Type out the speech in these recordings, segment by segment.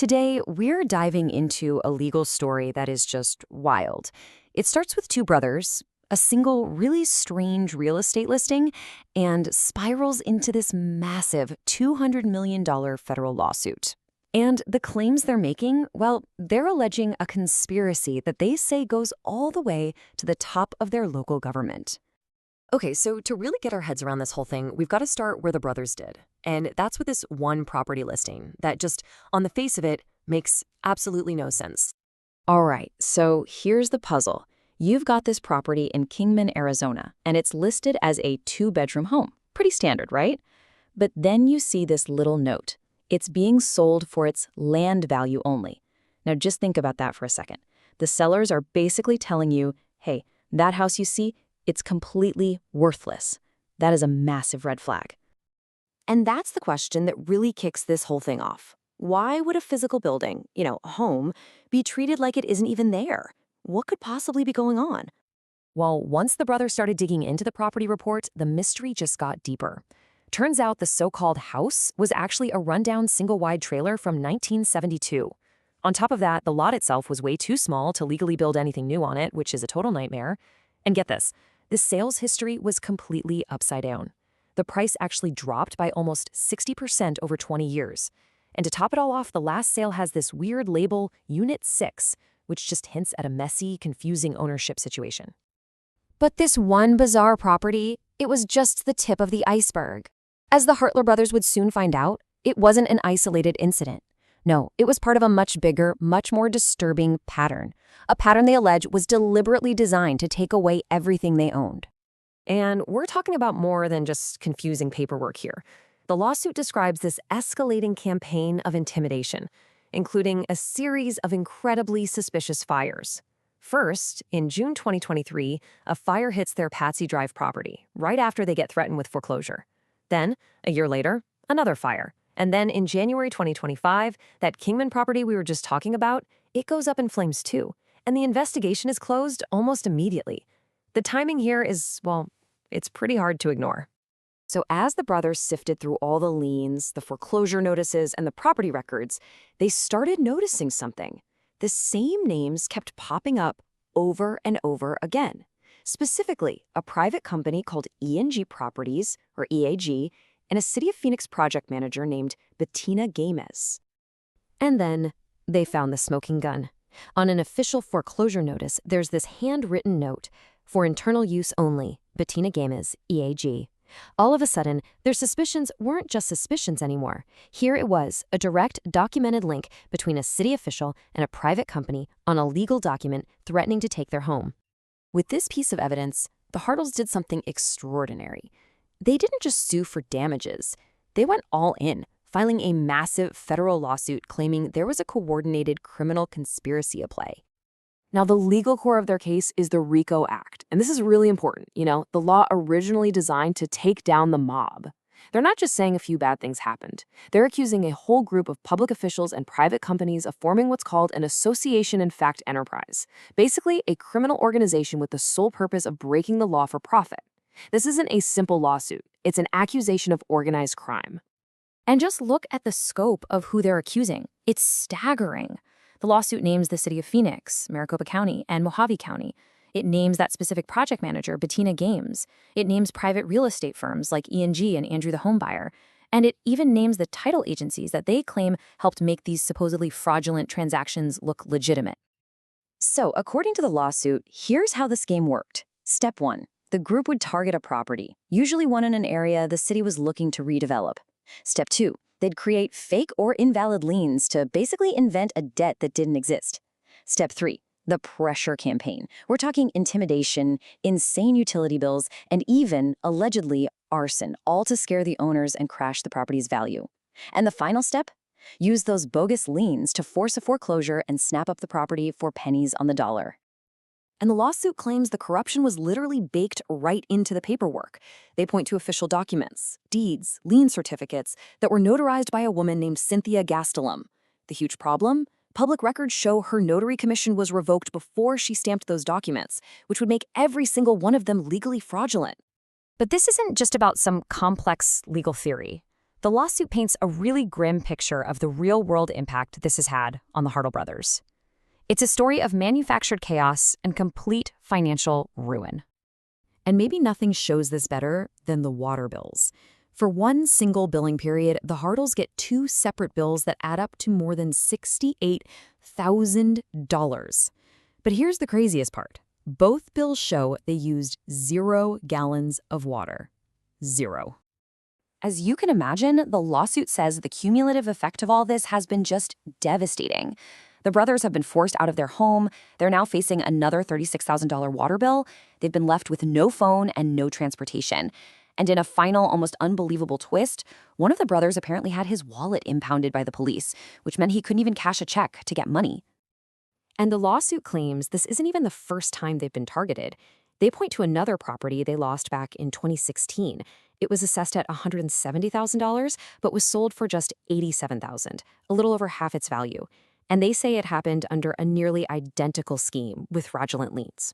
Today, we're diving into a legal story that is just wild. It starts with two brothers, a single really strange real estate listing, and spirals into this massive $200 million federal lawsuit. And the claims they're making, well, they're alleging a conspiracy that they say goes all the way to the top of their local government. Okay, so to really get our heads around this whole thing, we've got to start where the brothers did. And that's with this one property listing that just, on the face of it, makes absolutely no sense. All right, so here's the puzzle. You've got this property in Kingman, Arizona, and it's listed as a two-bedroom home. Pretty standard, right? But then you see this little note. It's being sold for its land value only. Now just think about that for a second. The sellers are basically telling you, hey, that house you see, it's completely worthless. That is a massive red flag. And that's the question that really kicks this whole thing off. Why would a physical building, a home, be treated like it isn't even there? What could possibly be going on? Well, once the brothers started digging into the property report, the mystery just got deeper. Turns out the so-called house was actually a rundown single-wide trailer from 1972. On top of that, the lot itself was way too small to legally build anything new on it, which is a total nightmare. And get this, the sales history was completely upside down. The price actually dropped by almost 60% over 20 years. And to top it all off, the last sale has this weird label, Unit 6, which just hints at a messy, confusing ownership situation. But this one bizarre property, it was just the tip of the iceberg. As the Hartl brothers would soon find out, it wasn't an isolated incident. No, it was part of a much bigger, much more disturbing pattern. A pattern they allege was deliberately designed to take away everything they owned. And we're talking about more than just confusing paperwork here. The lawsuit describes this escalating campaign of intimidation, including a series of incredibly suspicious fires. First, in June 2023, a fire hits their Patsy Drive property, right after they get threatened with foreclosure. Then, a year later, another fire. And then in January 2025, that Kingman property we were just talking about, it goes up in flames too. And the investigation is closed almost immediately. The timing here is, well, it's pretty hard to ignore. So as the brothers sifted through all the liens, the foreclosure notices, and the property records, they started noticing something. The same names kept popping up over and over again. Specifically, a private company called E&G Properties, or EAG, and a City of Phoenix project manager named Bettina Games. And then they found the smoking gun. On an official foreclosure notice, there's this handwritten note, "For internal use only, Bettina Games, EAG." All of a sudden, their suspicions weren't just suspicions anymore. Here it was, a direct, documented link between a city official and a private company on a legal document threatening to take their home. With this piece of evidence, the Hartls did something extraordinary. They didn't just sue for damages. They went all in, filing a massive federal lawsuit claiming there was a coordinated criminal conspiracy at play. Now, the legal core of their case is the Rico Act, and this is really important. The law originally designed to take down the mob. They're not just saying a few bad things happened. They're accusing a whole group of public officials and private companies of forming what's called an association in fact enterprise, basically a criminal organization with the sole purpose of breaking the law for profit. This isn't a simple lawsuit. It's an accusation of organized crime. And just look at the scope of who they're accusing. It's staggering. The lawsuit names the City of Phoenix, Maricopa County, and Mojave County. It names that specific project manager, Bettina Games. It names private real estate firms like E&G and Andrew the Homebuyer. And it even names the title agencies that they claim helped make these supposedly fraudulent transactions look legitimate. So, according to the lawsuit, here's how this game worked. Step 1. The group would target a property, usually one in an area the city was looking to redevelop. Step 2. They'd create fake or invalid liens to basically invent a debt that didn't exist. Step 3. The pressure campaign. We're talking intimidation, insane utility bills, and even, allegedly, arson, all to scare the owners and crash the property's value. And the final step? Use those bogus liens to force a foreclosure and snap up the property for pennies on the dollar. And the lawsuit claims the corruption was literally baked right into the paperwork. They point to official documents, deeds, lien certificates that were notarized by a woman named Cynthia Gastelum. The huge problem? Public records show her notary commission was revoked before she stamped those documents, which would make every single one of them legally fraudulent. But this isn't just about some complex legal theory. The lawsuit paints a really grim picture of the real-world impact this has had on the Hartl brothers. It's a story of manufactured chaos and complete financial ruin. And maybe nothing shows this better than the water bills. For one single billing period, the Hartls get 2 separate bills that add up to more than $68,000. But here's the craziest part. Both bills show they used 0 gallons of water. 0. As you can imagine, the lawsuit says the cumulative effect of all this has been just devastating. The brothers have been forced out of their home. They're now facing another $36,000 water bill. They've been left with no phone and no transportation. And in a final, almost unbelievable twist, one of the brothers apparently had his wallet impounded by the police, which meant he couldn't even cash a check to get money. And the lawsuit claims this isn't even the first time they've been targeted. They point to another property they lost back in 2016. It was assessed at $170,000, but was sold for just $87,000, a little over half its value. And they say it happened under a nearly identical scheme with fraudulent liens.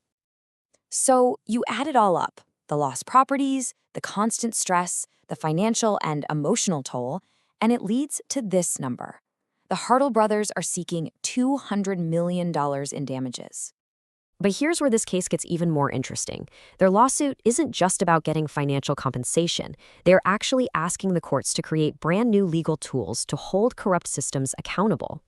So you add it all up, the lost properties, the constant stress, the financial and emotional toll, and it leads to this number. The Hartl brothers are seeking $200 million in damages. But here's where this case gets even more interesting. Their lawsuit isn't just about getting financial compensation. They're actually asking the courts to create brand new legal tools to hold corrupt systems accountable.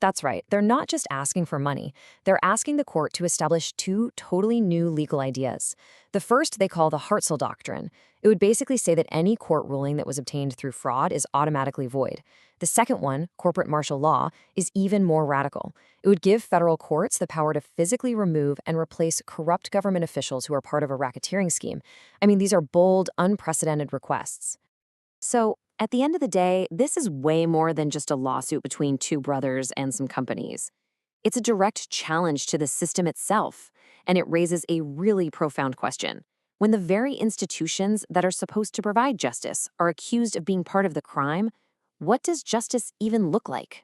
That's right. They're not just asking for money. They're asking the court to establish 2 totally new legal ideas. The first they call the Hartl doctrine. It would basically say that any court ruling that was obtained through fraud is automatically void. The second one, corporate martial law, is even more radical. It would give federal courts the power to physically remove and replace corrupt government officials who are part of a racketeering scheme. I mean, these are bold, unprecedented requests. So, at the end of the day, this is way more than just a lawsuit between 2 brothers and some companies. It's a direct challenge to the system itself, and it raises a really profound question. When the very institutions that are supposed to provide justice are accused of being part of the crime, what does justice even look like?